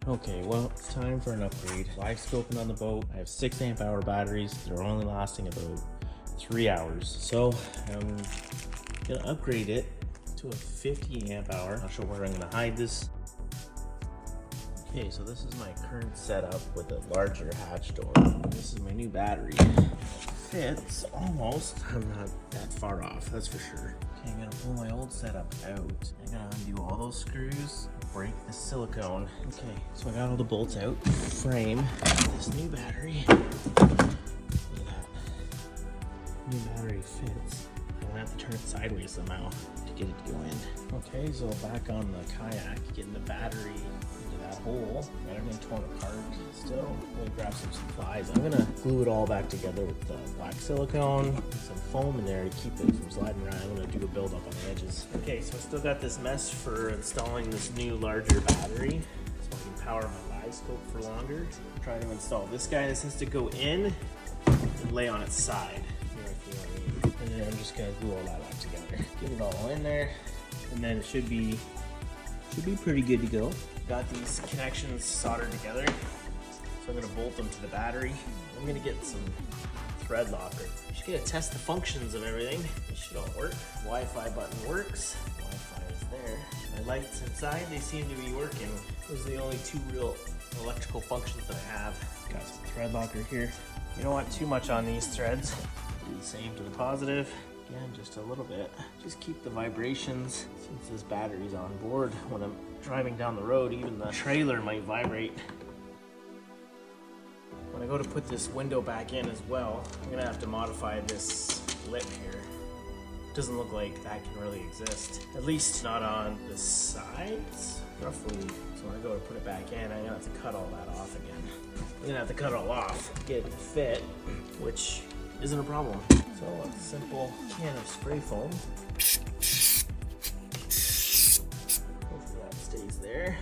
Okay, well, it's time for an upgrade. Live scoping on the boat. I have 6 amp hour batteries. They're only lasting about 3 hours. So I'm gonna upgrade it to a 50 amp hour. Not sure where I'm gonna hide this. Okay, so this is my current setup with a larger hatch door. This is my new battery. It fits almost. I'm not that far off, that's for sure. Okay, I'm gonna pull my old setup out. I'm gonna undo all those screws, break the silicone. Okay, so I got all the bolts out. Frame this new battery. Look at that. New battery fits. I'm gonna have to turn it sideways somehow to get it to go in. Okay, so back on the kayak, getting the battery into that hole. Got everything torn apart still. I'm gonna grab some supplies. I'm gonna glue it all back together with the black silicone, some foam in there to keep it from sliding around. I'm gonna do a build up on the edges. Okay, so I still got this mess for installing this new larger battery so I can power my live scope for longer. I'm trying to install this guy. This has to go in and lay on its side. And then I'm just gonna glue all that back together. Get it all in there, and then it should be pretty good to go. Got these connections soldered together, so I'm gonna bolt them to the battery. I'm gonna get some thread locker. I'm just gonna test the functions of everything. It should all work. Wi-Fi button works. Wi-Fi is there. My lights inside, they seem to be working. Those are the only 2 real electrical functions that I have. Got some thread locker here. You don't want too much on these threads. Do the same to the positive. Again, just a little bit. Just keep the vibrations. Since this battery's on board, when I'm driving down the road, even the trailer might vibrate. When I go to put this window back in as well, I'm gonna have to modify this lip here. Doesn't look like that can really exist. At least not on the sides, roughly. So when I go to put it back in, I'm gonna have to cut all that off again. I'm gonna have to cut it all off, get it to fit, which isn't a problem. So a simple can of spray foam. Hopefully that stays there.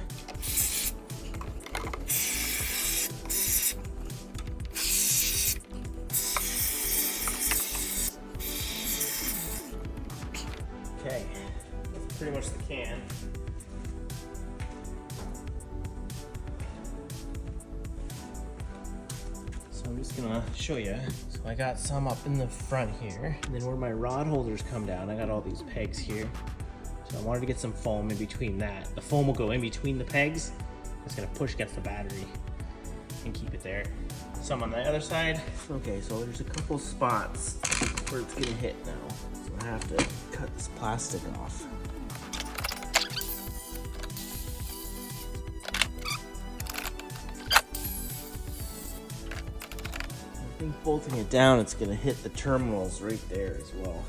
Okay, that's pretty much the can. So I'm just gonna show you. So I got some up in the front here, and then where my rod holders come down, I got all these pegs here. So I wanted to get some foam in between that. The foam will go in between the pegs. It's gonna push against the battery and keep it there. Some on the other side. Okay, so there's a couple spots where it's gonna hit now. So I have to cut this plastic off. I think bolting it down, it's gonna hit the terminals right there as well.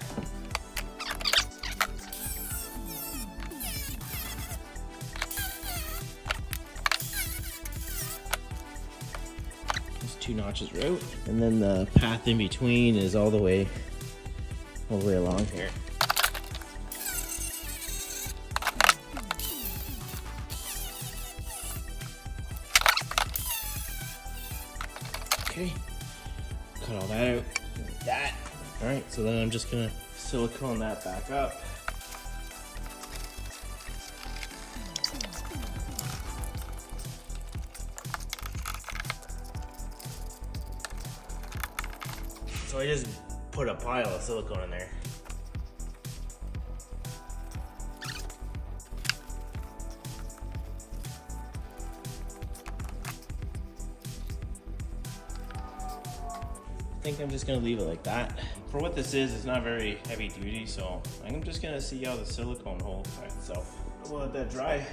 These 2 notches are out, and then the path in between is all the way along here. Okay. Cut all that out like that. All right, so then I'm just gonna silicone that back up. So I just put a pile of silicone in there. I think I'm just gonna leave it like that. For what this is, it's not very heavy duty, so I'm just gonna see how the silicone holds by itself. We'll let that dry.